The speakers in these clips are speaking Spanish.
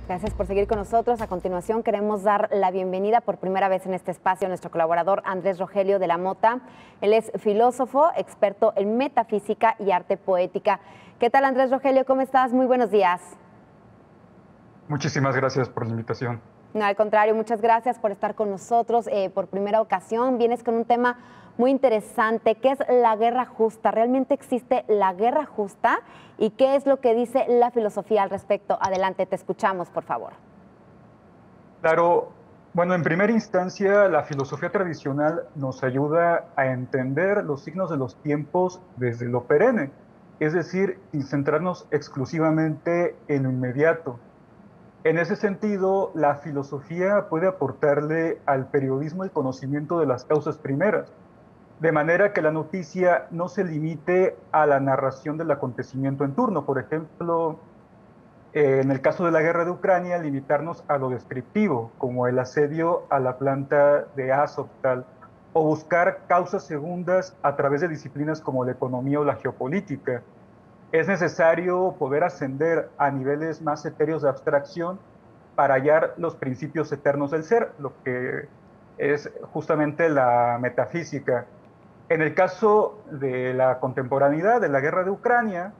Gracias por seguir con nosotros. A continuación queremos dar la bienvenida por primera vez en este espacio a nuestro colaborador Andrés Rogelio de la Mota. Él es filósofo, experto en metafísica y arte poética. ¿Qué tal, Andrés Rogelio? ¿Cómo estás? Muy buenos días. Muchísimas gracias por la invitación. No, al contrario, muchas gracias por estar con nosotros por primera ocasión. Vienes con un tema muy interesante, ¿qué es la guerra justa? ¿Realmente existe la guerra justa? ¿Y qué es lo que dice la filosofía al respecto? Adelante, te escuchamos, por favor. Claro, bueno, en primera instancia, la filosofía tradicional nos ayuda a entender los signos de los tiempos desde lo perenne, es decir, sin centrarnos exclusivamente en lo inmediato. En ese sentido, la filosofía puede aportarle al periodismo el conocimiento de las causas primeras, de manera que la noticia no se limite a la narración del acontecimiento en turno. Por ejemplo, en el caso de la guerra de Ucrania, limitarnos a lo descriptivo, como el asedio a la planta de Azovstal, o buscar causas segundas a través de disciplinas como la economía o la geopolítica. Es necesario poder ascender a niveles más etéreos de abstracción para hallar los principios eternos del ser, lo que es justamente la metafísica. En el caso de la contemporaneidad, de la guerra de Ucrania,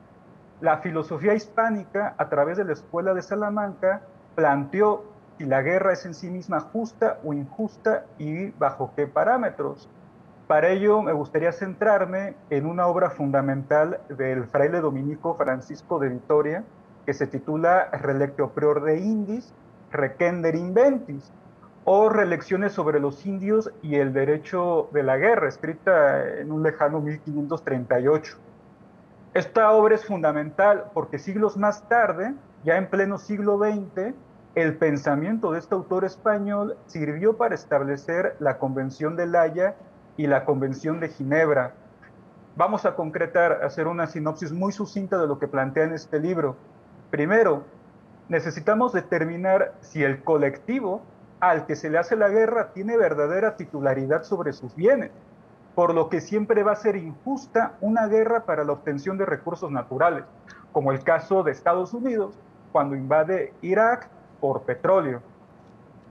la filosofía hispánica, a través de la Escuela de Salamanca, planteó si la guerra es en sí misma justa o injusta y bajo qué parámetros. Para ello, me gustaría centrarme en una obra fundamental del fraile dominico Francisco de Vitoria, que se titula Relectio Prior de Indis, Requender Inventis, o Relecciones sobre los indios y el derecho de la guerra, escrita en un lejano 1538. Esta obra es fundamental porque siglos más tarde, ya en pleno siglo XX, el pensamiento de este autor español sirvió para establecer la Convención de La Haya y la Convención de Ginebra. Vamos a concretar, hacer una sinopsis muy sucinta de lo que plantea en este libro. Primero, necesitamos determinar si el colectivo al que se le hace la guerra tiene verdadera titularidad sobre sus bienes, por lo que siempre va a ser injusta una guerra para la obtención de recursos naturales, como el caso de Estados Unidos cuando invade Irak por petróleo.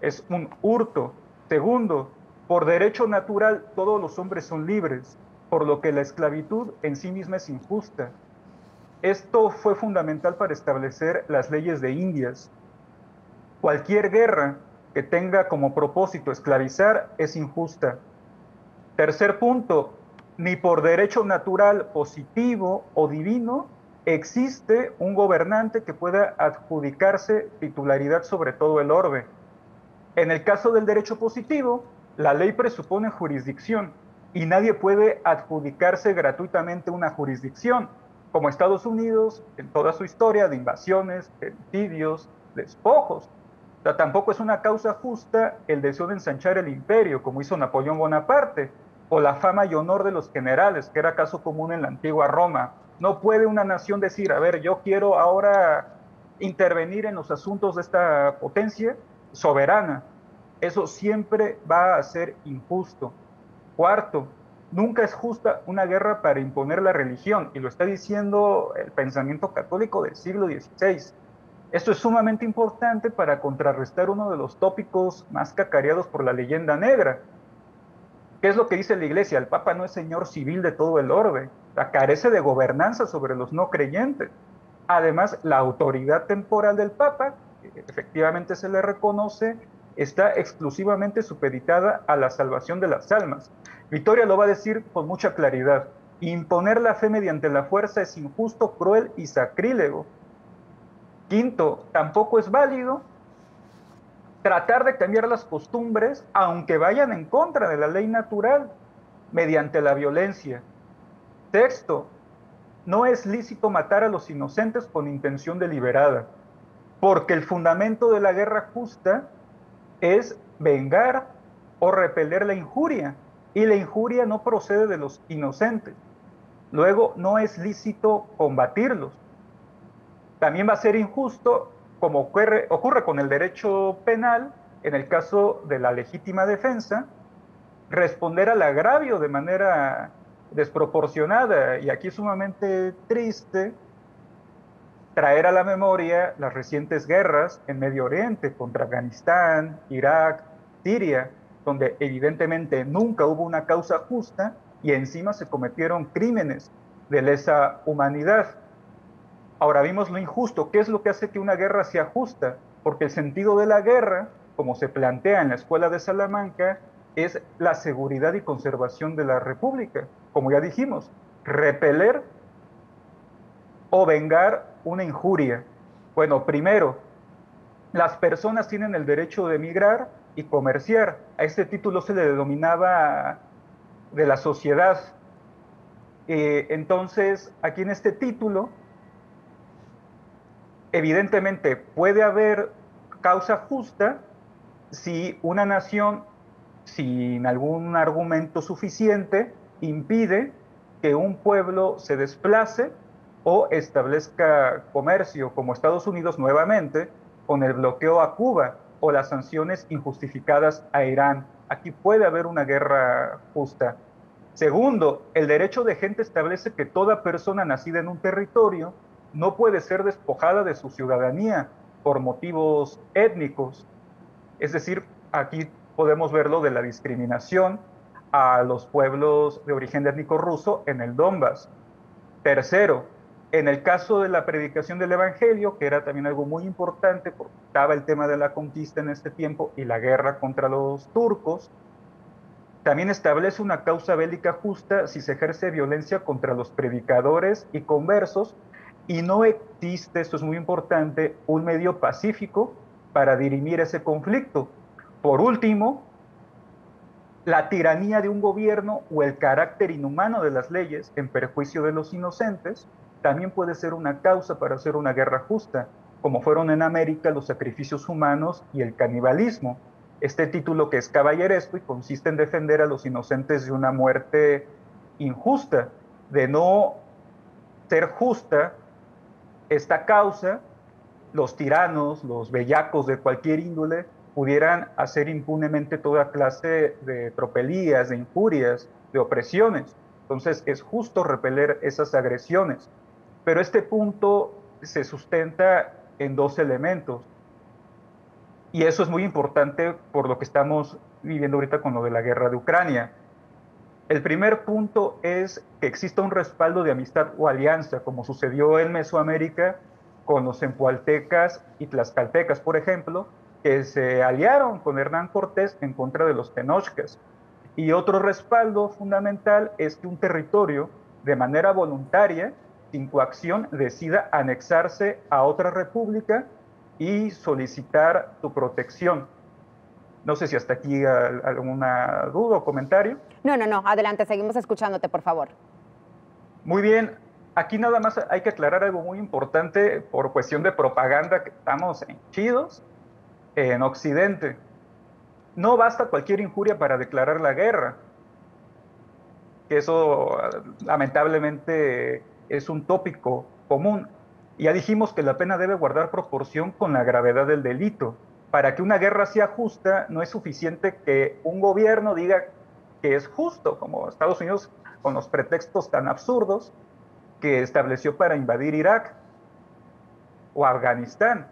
Es un hurto. Segundo, por derecho natural todos los hombres son libres, por lo que la esclavitud en sí misma es injusta. Esto fue fundamental para establecer las leyes de Indias. Cualquier guerra que tenga como propósito esclavizar es injusta. Tercer punto, ni por derecho natural positivo o divino existe un gobernante que pueda adjudicarse titularidad sobre todo el orbe. En el caso del derecho positivo, la ley presupone jurisdicción y nadie puede adjudicarse gratuitamente una jurisdicción, como Estados Unidos en toda su historia de invasiones, genocidios, despojos. O sea, tampoco es una causa justa el deseo de ensanchar el imperio, como hizo Napoleón Bonaparte, o la fama y honor de los generales, que era caso común en la antigua Roma. No puede una nación decir, a ver, yo quiero ahora intervenir en los asuntos de esta potencia soberana. Eso siempre va a ser injusto. Cuarto, nunca es justa una guerra para imponer la religión, y lo está diciendo el pensamiento católico del siglo XVI. Esto es sumamente importante para contrarrestar uno de los tópicos más cacareados por la leyenda negra. ¿Qué es lo que dice la Iglesia? El Papa no es señor civil de todo el orbe, carece de gobernanza sobre los no creyentes. Además, la autoridad temporal del Papa, que efectivamente se le reconoce, está exclusivamente supeditada a la salvación de las almas. Victoria lo va a decir con mucha claridad. Imponer la fe mediante la fuerza es injusto, cruel y sacrílego. Quinto, tampoco es válido tratar de cambiar las costumbres, aunque vayan en contra de la ley natural, mediante la violencia. Sexto, no es lícito matar a los inocentes con intención deliberada, porque el fundamento de la guerra justa es vengar o repeler la injuria, y la injuria no procede de los inocentes. Luego, no es lícito combatirlos. También va a ser injusto, como ocurre con el derecho penal, en el caso de la legítima defensa, responder al agravio de manera desproporcionada. Y aquí es sumamente triste traer a la memoria las recientes guerras en Medio Oriente contra Afganistán, Irak, Siria, donde evidentemente nunca hubo una causa justa y encima se cometieron crímenes de lesa humanidad. Ahora vimos lo injusto. ¿Qué es lo que hace que una guerra sea justa? Porque el sentido de la guerra, como se plantea en la Escuela de Salamanca, es la seguridad y conservación de la República. Como ya dijimos, repeler o vengar una injuria. Bueno, primero, las personas tienen el derecho de emigrar y comerciar. A este título se le denominaba de la sociedad. Entonces, aquí en este título, evidentemente puede haber causa justa si una nación, sin algún argumento suficiente, impide que un pueblo se desplace o establezca comercio, como Estados Unidos nuevamente, con el bloqueo a Cuba o las sanciones injustificadas a Irán. Aquí puede haber una guerra justa. Segundo, el derecho de gente establece que toda persona nacida en un territorio no puede ser despojada de su ciudadanía por motivos étnicos. Es decir, aquí podemos verlo de la discriminación a los pueblos de origen étnico ruso en el Donbass. Tercero, en el caso de la predicación del Evangelio, que era también algo muy importante, porque estaba el tema de la conquista en este tiempo y la guerra contra los turcos, también establece una causa bélica justa si se ejerce violencia contra los predicadores y conversos y no existe, esto es muy importante, un medio pacífico para dirimir ese conflicto. Por último, la tiranía de un gobierno o el carácter inhumano de las leyes en perjuicio de los inocentes también puede ser una causa para hacer una guerra justa, como fueron en América los sacrificios humanos y el canibalismo. Este título que es caballeresco y consiste en defender a los inocentes de una muerte injusta, de no ser justa esta causa, los tiranos, los bellacos de cualquier índole pudieran hacer impunemente toda clase de tropelías, de injurias, de opresiones. Entonces es justo repeler esas agresiones. Pero este punto se sustenta en dos elementos. Y eso es muy importante por lo que estamos viviendo ahorita con lo de la guerra de Ucrania. El primer punto es que exista un respaldo de amistad o alianza, como sucedió en Mesoamérica con los empualtecas y tlaxcaltecas, por ejemplo, que se aliaron con Hernán Cortés en contra de los tenochcas. Y otro respaldo fundamental es que un territorio, de manera voluntaria, sin coacción, decida anexarse a otra república y solicitar su protección. No sé si hasta aquí alguna duda o comentario. No, adelante, seguimos escuchándote, por favor. Muy bien, aquí nada más hay que aclarar algo muy importante por cuestión de propaganda, que estamos en chidos, en Occidente. No basta cualquier injuria para declarar la guerra, que eso lamentablemente es un tópico común. Ya dijimos que la pena debe guardar proporción con la gravedad del delito. Para que una guerra sea justa, no es suficiente que un gobierno diga que es justo, como Estados Unidos con los pretextos tan absurdos que estableció para invadir Irak o Afganistán.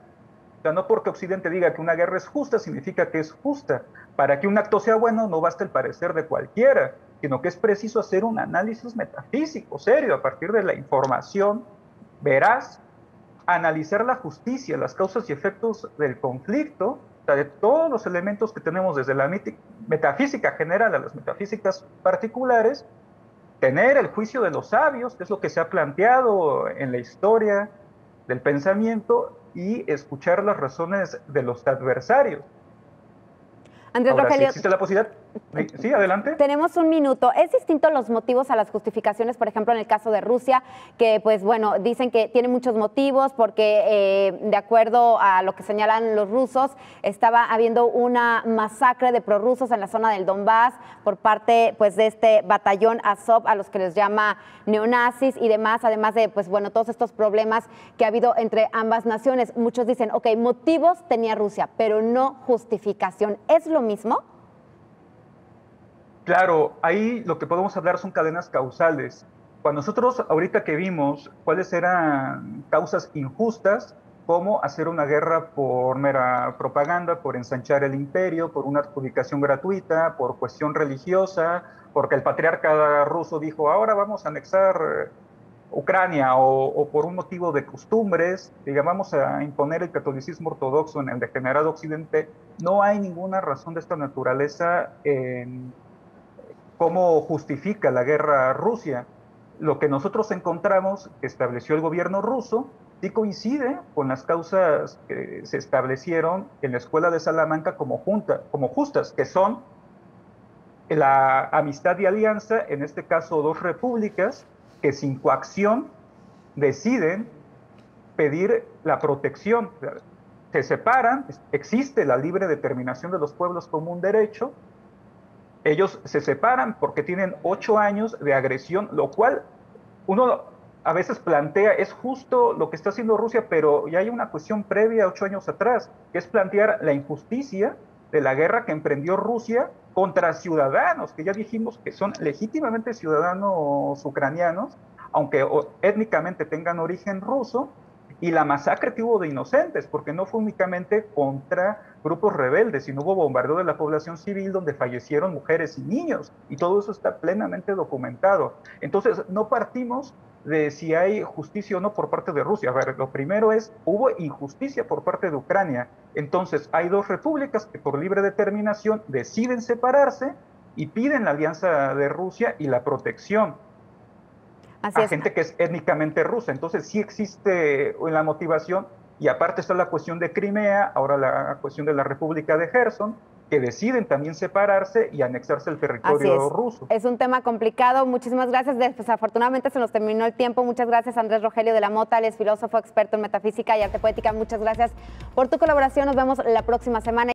O sea, no porque Occidente diga que una guerra es justa, significa que es justa. Para que un acto sea bueno, no basta el parecer de cualquiera, sino que es preciso hacer un análisis metafísico, serio, a partir de la información veraz, analizar la justicia, las causas y efectos del conflicto, o sea, de todos los elementos que tenemos desde la metafísica general a las metafísicas particulares, tener el juicio de los sabios, que es lo que se ha planteado en la historia del pensamiento, y escuchar las razones de los adversarios. Andrés Ahora, Rogelio, si existe la posibilidad, sí, adelante. Tenemos un minuto. ¿Es distinto los motivos a las justificaciones, por ejemplo, en el caso de Rusia, que pues bueno, dicen que tiene muchos motivos porque de acuerdo a lo que señalan los rusos, estaba habiendo una masacre de prorrusos en la zona del Donbass por parte pues de este batallón Azov, a los que les llama neonazis y demás, además de pues bueno, todos estos problemas que ha habido entre ambas naciones? Muchos dicen, ok, motivos tenía Rusia, pero no justificación. ¿Es lo mismo? Claro, ahí lo que podemos hablar son cadenas causales. Cuando nosotros ahorita que vimos cuáles eran causas injustas, como hacer una guerra por mera propaganda, por ensanchar el imperio, por una adjudicación gratuita, por cuestión religiosa, porque el patriarca ruso dijo, ahora vamos a anexar Ucrania, o por un motivo de costumbres, digamos, vamos a imponer el catolicismo ortodoxo en el degenerado occidente, no hay ninguna razón de esta naturaleza en cómo justifica la guerra a Rusia. Lo que nosotros encontramos que estableció el gobierno ruso sí coincide con las causas que se establecieron en la Escuela de Salamanca como justas, que son la amistad y alianza, en este caso dos repúblicas, que sin coacción deciden pedir la protección. Se separan, existe la libre determinación de los pueblos como un derecho, ellos se separan porque tienen 8 años de agresión, lo cual uno a veces plantea, es justo lo que está haciendo Rusia, pero ya hay una cuestión previa 8 años atrás, que es plantear la injusticia de la guerra que emprendió Rusia contra ciudadanos, que ya dijimos que son legítimamente ciudadanos ucranianos, aunque étnicamente tengan origen ruso, y la masacre que hubo de inocentes, porque no fue únicamente contra grupos rebeldes, sino hubo bombardeo de la población civil donde fallecieron mujeres y niños, y todo eso está plenamente documentado. Entonces, no partimos de si hay justicia o no por parte de Rusia. A ver, lo primero es, hubo injusticia por parte de Ucrania. Entonces, hay dos repúblicas que por libre determinación deciden separarse y piden la alianza de Rusia y la protección a gente que es étnicamente rusa. Entonces sí existe la motivación, y aparte está la cuestión de Crimea, ahora la cuestión de la República de Gerson, que deciden también separarse y anexarse al territorio ruso. Es un tema complicado. Muchísimas gracias. Desafortunadamente se nos terminó el tiempo. Muchas gracias, Andrés Rogelio de la Mota. Él es filósofo experto en metafísica y arte poética. Muchas gracias por tu colaboración. Nos vemos la próxima semana.